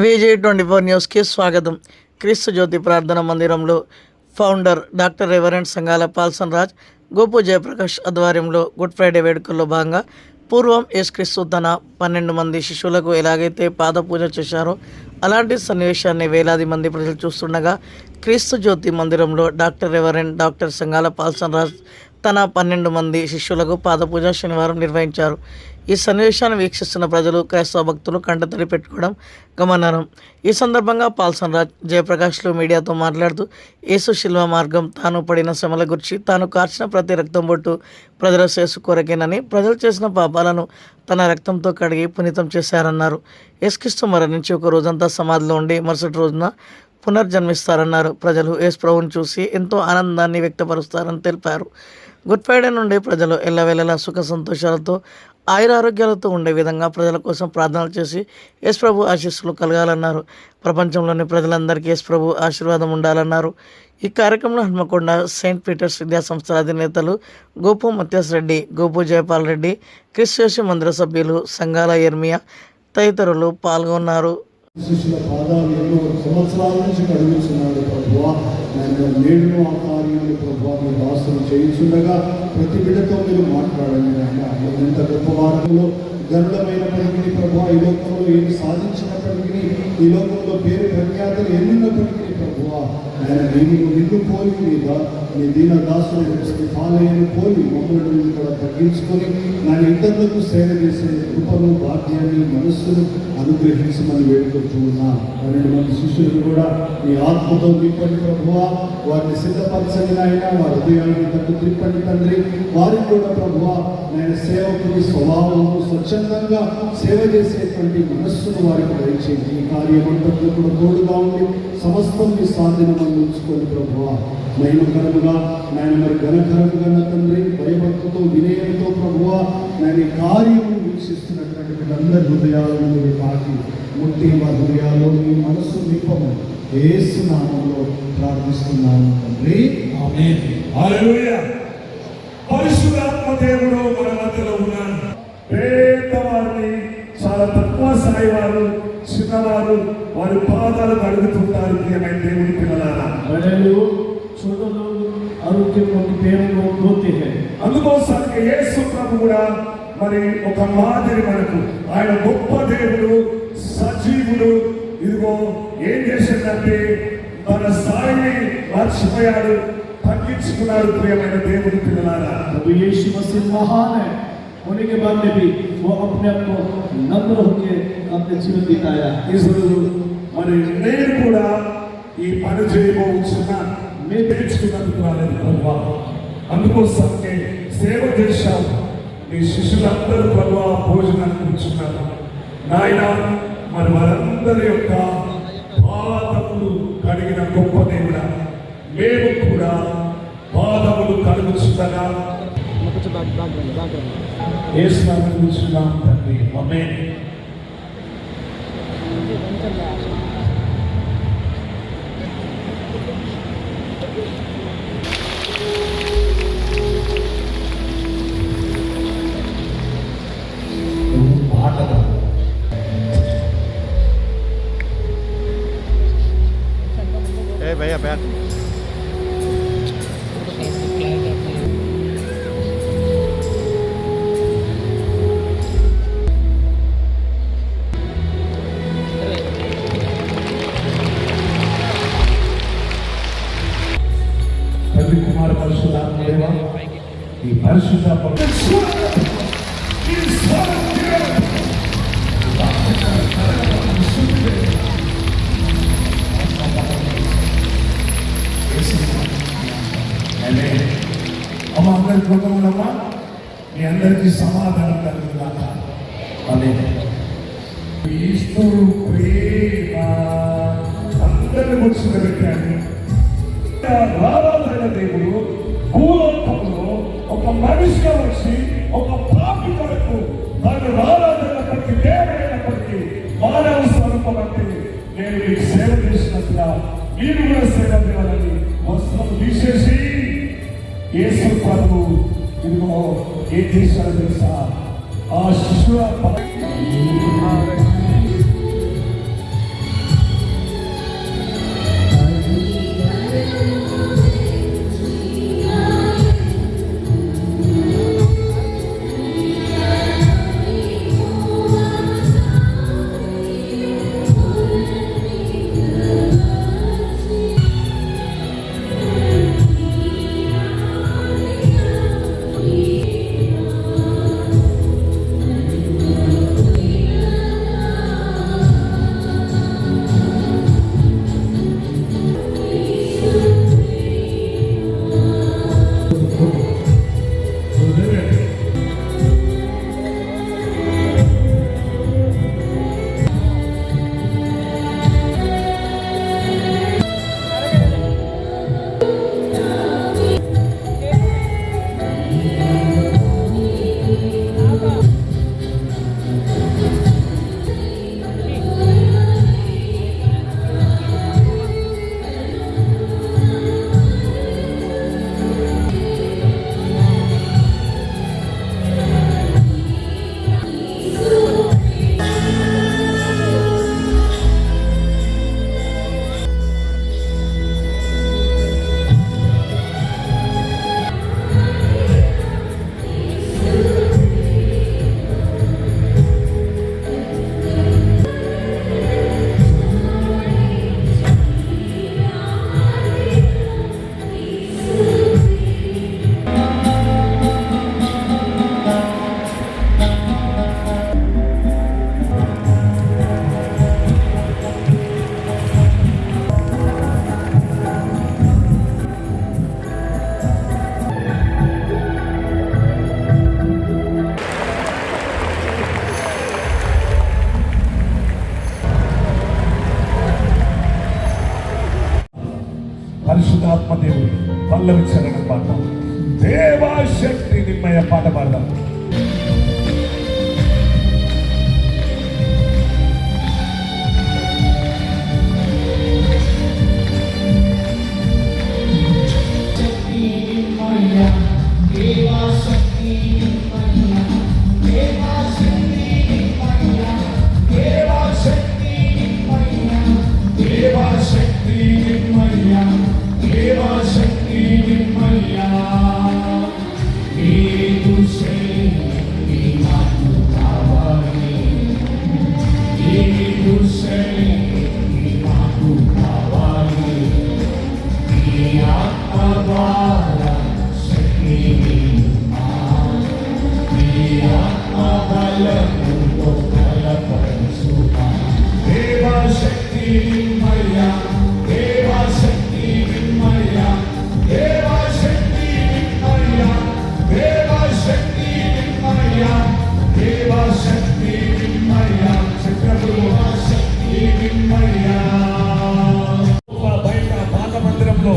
VG24 న్యూస్కి స్వాగతం. క్రీస్తు జ్యోతి ప్రార్థన మందిరంలో ఫౌండర్ డాక్టర్ రెవరెండ్ సంగాల పాల్సన్ రాజ్, గోపు జయప్రకాష్ ఆధ్వర్యంలో గుడ్ ఫ్రైడే వేడుకల్లో భాగంగా పూర్వం యేసుక్రీస్తు తన 12 మంది శిష్యులకు ఎలాగైతే పాదపూజ చేశారో అలాంటి సన్నివేశాన్ని వేలాది మంది ప్రజలు చూస్తుండగా క్రీస్తు జ్యోతి మందిరంలో డాక్టర్ రెవరెండ్ డాక్టర్ సంగాల పాల్సన్ రాజ్ తన 12 మంది శిష్యులకు పాదపూజ శనివారం నిర్వహించారు. ఈ సన్నివేశాన్ని వీక్షిస్తున్న ప్రజలు, క్రైస్తవ భక్తులు కంటతడి పెట్టుకోవడం గమనార్హం. ఈ సందర్భంగా పాల్సన్ రాజ్ జయప్రకాష్లు మీడియాతో మాట్లాడుతూ యేసు శిల్వ మార్గం, తాను పడిన శ్రమల గురించి, తాను కార్చిన ప్రతి రక్తం బొట్టు ప్రజల శ్రేయస్సు కొరకేనని, ప్రజలు చేసిన పాపాలను తన రక్తంతో కడిగి పునీతం చేశారన్నారు. యేసుక్రీస్తు మరణించి ఒక రోజంతా సమాధిలో ఉండి మరుసటి రోజున పునర్జన్మిస్తారన్నారు. ప్రజలు యేసు ప్రభువును చూసి ఎంతో ఆనందాన్ని వ్యక్తపరుస్తారని తెలిపారు. గుడ్ ఫ్రైడే నుండి ప్రజలు ఎల్లవేళలా సుఖ సంతోషాలతో ఆయురారోగ్యాలతో ఉండే విధంగా ప్రజల కోసం ప్రార్థనలు చేసి యేసు ప్రభు ఆశీస్సులు కలగాలన్నారు. ప్రపంచంలోని ప్రజలందరికీ యేసు ప్రభు ఆశీర్వాదం ఉండాలన్నారు. ఈ కార్యక్రమంలో హన్మకొండ సెయింట్ పీటర్స్ విద్యా సంస్థల అధినేతలు గోపు మత్యాస్ రెడ్డి, గోపు జయపాల్ రెడ్డి, క్రిస్టియన్ మందిర సభ్యులు సంగాల ఎర్మియా తదితరులు పాల్గొన్నారు. శిష్యుల పాదాలు ఎన్నో సంవత్సరాల నుంచి కడుగుతున్నాడు ప్రభువా. నేను నేడును ఆ కార్యాన్ని ప్రభువా మీ దాసులు చేయించుండగా ప్రతి బిడ్డతో మీరు మాట్లాడండి. ఆయన ఎంత గొప్ప వారంలో గరుడమైనప్పటికీ ప్రభువా, ఈ లోకంలో ఏమి సాధించినప్పటికీ, ఈ లోకంలో పేరు ప్రఖ్యాతులు ఎన్నున్నప్పటికీ ప్రభువా, ఆయన నిన్ను పోలి నీ దీన దాసులు పాలయ్యను పోలి మమ్మల్ని కూడా తగ్గించుకొని ఆయన ఇతరులకు సేవ చేసే కృపను, భాగ్యాన్ని, మనస్సును అనుగ్రహించమని వేడుకుంటున్నా. 12 మంది శిష్యులు కూడా మీ ఆత్మతో నింపండి ప్రభువా. వారిని సిద్ధపరచని నాయన, వారి హృదయాన్ని తట్టు తిప్పండి తండ్రి. వారికి కూడా ప్రభువా నేను సేవకుని స్వభావము, స్వచ్ఛందంగా సేవ చేసేటువంటి మనస్సును వారికి దయచేయండి. ఈ కార్యమంతట్లో కూడా తోడుగా ఉండి సమస్తం మీ సాధనమని ఉంచుకొని ప్రభువా మహిమకరముగా నాయన, మరి ఘనకరముగా నా తండ్రి, భయభక్తితో వినయంతో ప్రభువా నేను ఈ కార్యము వీక్షిస్తున్నటువంటి వీళ్ళందరి హృదయాలను మీరు తాకి ముట్టి వారి హృదయాల్లో మీ మనస్సు నింపము యేసు నామములో ప్రార్థిస్తున్నాను తండ్రి, ఆమేన్. హల్లెలూయా. పరిశుద్ధాత్మ దేవుడు మన మధ్యలో ఉన్నాడు. పేదవారిని, చాలా తక్కువ స్థాయి వారు, చిన్నవారు వారి పాదాలు అడుగుతుంటారు. ప్రియమైన దేవుని పిల్లలారా, అందుకోసానికి యేసు ప్రభు కూడా మరి ఒక మాదిరి మనకు. ఆయన గొప్ప దేవుడు, సజీవుడు. ఇదిగో ఏం చేసిందంటే తన స్థాయిని మర్చిపోయాడు, తగ్గించుకున్నాడు. ప్రియమైన దేవుని పిల్లలారా, यीशु मसीह महान है होने के बाद में भी वो अपने आप को नम्र होकर अपने जीवन बिताया. మరి నేను కూడా ఈ పని చేయబోతున్నా, నేను నేర్చుకున్నందుకు రాలేదు ప్రభువా. అందుకోసమే సేవ చేశాం. మీ శిష్యులందరూ ప్రభువా భోజనాన్ని కూర్చున్నారు నాయన. మరి వారందరి యొక్క పాదములు కడిగిన గొప్ప దేవుడా, మేము కూడా పాదములు కడుగుచుండగా యేసు నామములో కూర్చున్నాం తండ్రి, ఆమేన్. भैया बैठ తండ్రి, కుమార, పరిశుద్ధాత్మ దేవా, ఈ పరిశుద్ధ అమ్మ అందరి కృతములమ్మా, మీ అందరికీ సమాధానం కలుగుతుందా? ఈశ్వరు ప్రేమ అందరిని ముచ్చుకు పెట్టాడు. రారాధన దేవుడు భూలోకంలో ఒక మనిషిగా వచ్చి ఒక పాపి కొరకు తాను రారాధనప్పటికీ, దేవుడైనప్పటికీ మానవ స్వరూపం అంటే నేను మీకు సేవ చేసినట్టుగా మీరు కూడా సేవ చేయాలని వస్త్రం తీసేసి యేసు ప్రభు ఇదిగో ఏం చేశారో తెలుసా? ఆ శిశువ పరిశుద్ధాత్మ దేవుడు పల్లవించడం పాడతాం. దేవాశక్తి నిమ్మయ పాట పాడదాం. బయట పాత మందిరంలో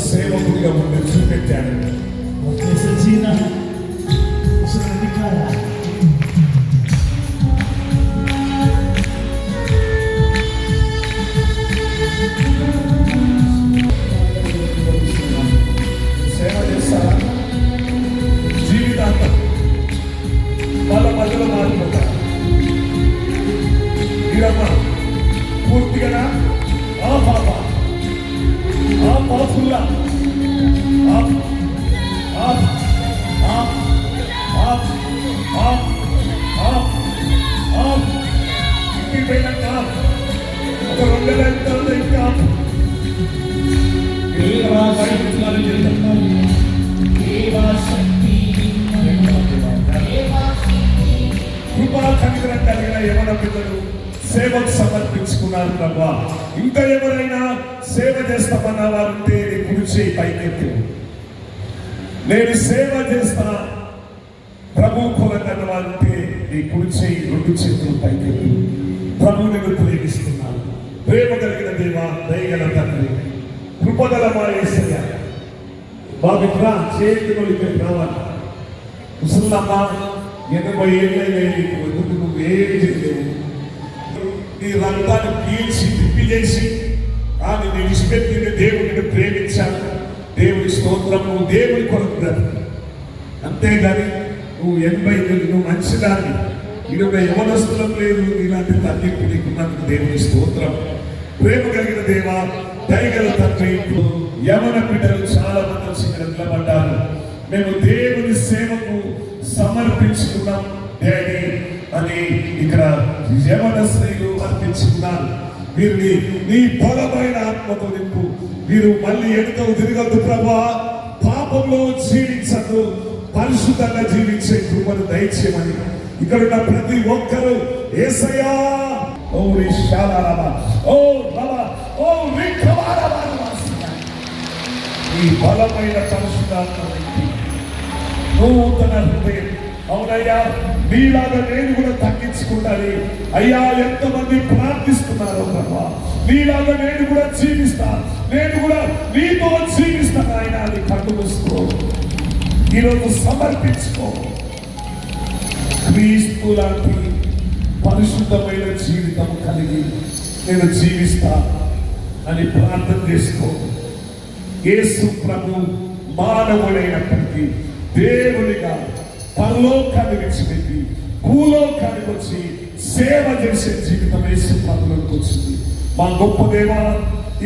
సేవకుడిగా ఉండి చూపెట్టాడు. कैसे जीना है उसने दिखाया. సేవ చేస్తారా? జీవితాంతం వాళ్ళ మధ్యలో మారిపోతారు. మీరమ్మా పూర్తిగా ఆ పాప ఆ పాపుల్లా ఇంటికి పోయినాక ఒక 2 నెలల తర్వాత ఇంకా కృపా కనికరం కలిగిన యవన పిల్లలు సేవకు సమర్పించుకున్నారు. ప్రభా ఇంకా ఎవరైనా సేవ చేస్తామన్న వారుంటే నీ కుడి చేయి పైకెత్తు. నేను సేవ చేస్తా ప్రభు కొలకన్న వారుంటే నీ కుడి చేయి 2 చేతులు పైకెత్తు. ప్రభు నేను ప్రేమిస్తున్నాను. ప్రేమ కలిగిన దేవా, దయగల తండ్రి, కృపగల మా యేసయ్య, బాబు రా చేతిలో ఇక్కడికి రావాలి. ముసలమ్మ 80 ఏళ్ళైనా ఎందుకు నువ్వేం చేయలేవు. నీ రక్తాన్ని పీల్చి తిప్పి చేసి అని నేను విడిచిపెట్టిన దేవుడిని ప్రేమించాను. దేవుడి స్తోత్రము, దేవుడి కొరకు అంతేగాని నువ్వు 80 నువ్వు మంచిదాన్ని 20 యవనస్తులం లేదు. ఇలాంటి తగ్గింపు నీకున్నందుకు దేవుడి స్తోత్రం. ప్రేమ కలిగిన దేవా, దయగల తండ్రి, యవన బిడ్డలు చాలా మంది వచ్చి నిలబడ్డారు. మేము దేవుని సేవకు సమర్పించుకున్నాం డాడీ అని ఇక్కడ యవన స్త్రీలు అర్పించుకున్నారు. మీరు నీ బలమైన ఆత్మతో నింపు. మీరు మళ్ళీ ఎడుకకు తిరగద్దు ప్రభా, పాపంలో జీవించద్దు, పరిశుద్ధంగా జీవించే కృపను దయచేయమని ఇక్కడ ఉన్న ప్రతి ఒక్కరూ యేసయ్యా ఓ రిషాలారా ఓ బాబా ఓ విక్రమారారా ఈ బలమైన పరిశుద్ధాత్మ నూతన హృదయం. అవునయ్యా, మీలాగా నేను కూడా తగ్గించుకుంటాను. అయ్యా, ఎంతమంది ప్రార్థిస్తున్నారో ప్రభా, నీలాగా నేను కూడా జీవిస్తా, నేను కూడా నీతో జీవిస్తాను ఆయన అని కళ్ళు మూసుకో. ఈరోజు సమర్పించుకో. క్రీస్తు లాంటి పరిశుద్ధమైన జీవితం కలిగి నేను జీవిస్తా అని ప్రార్థన చేసుకో. యేసు ప్రభు మానవుడైనప్పటికీ దేవునిగా పరలోకాన్ని విడిచిపెట్టి భూలోకానికి వచ్చి సేవ చేసే జీవితం యేసు ప్రభులోకి వచ్చింది. మా గొప్ప దేవా,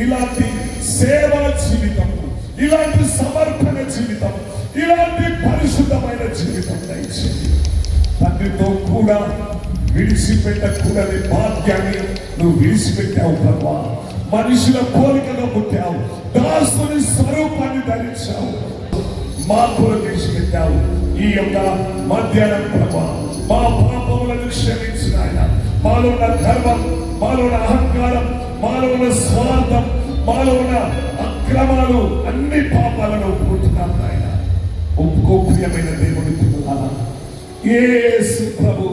ఇలాంటి సేవా జీవితం, ఇలాంటి సమర్పణ జీవితం, ఇలాంటి పరిశుద్ధమైన జీవితం దయచేయండి. తండ్రితో కూడా విడిచిపెట్టకూడని భాగ్యాన్ని నువ్వు విడిచిపెట్టావు ప్రభా. మనుషుల పోలికగా పుట్టావు, దాసుని స్వరూపాన్ని ధరించావు, మా కొరకు విడిచిపెట్టావు. ఈ యొక్క మధ్యాహ్నం ప్రభా మా పాపములను క్షమించిన ఆయన, మాలో ఉన్న గర్వం, మాలో ఉన్న అహంకారం, మాలో ఉన్న స్వార్థం, మాలో ఉన్న అక్రమాలు, అన్ని పాపాలను ఒప్పుకుంటున్నాం ఆయన. ఒప్పుకో ప్రియమైన దేవుని పిల్లలారా, యేసు ప్రభు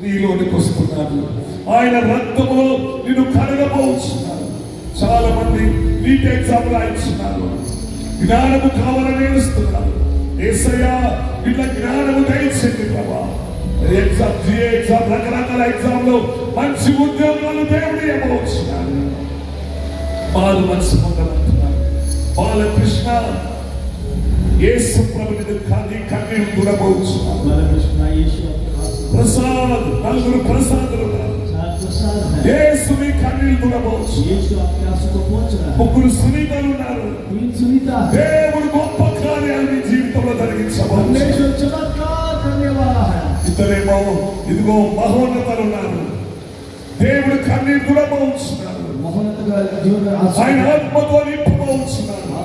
నీలోనికి వస్తున్నాడు. ఆయన రక్తములో నిన్ను కడగబోతున్నారు. చాలా మంది నీట్ ఎగ్జామ్ రాయించున్నారు, జ్ఞానము కావాలని ఏడుస్తున్నారు. యేసయ్యా వీళ్ళ జ్ఞానము దయచేయండి ప్రభా. ఎగ్జామ్, జిఏ ఎగ్జామ్, రకరకాల ఎగ్జామ్ లో మంచి ఉద్యోగాలు దేవుడు ఇవ్వబోతున్నారు. వాళ్ళు మనసు పొందబోతున్నారు. బాలకృష్ణ యేసు ప్రభుని కన్నీరు చూడబోతున్నారు. ప్రసాద్, నలుగురు ప్రసాదులు ఉన్నారు. యేసుని కన్నీరు చూడబోతున్నారు. ముగ్గురు సునీతలు ఉన్నారు. దేవుడు గొప్ప కార్యాలు మీ జీవితంలో జరిగించబోతున్నారు. ఇద్దరేమో ఇదిగో మహోన్నతలు ఉన్నారు. దేవుడు కన్నీరు చూడబోతున్నారు. ఆయన ఆత్మతో నింపబోతున్నారు.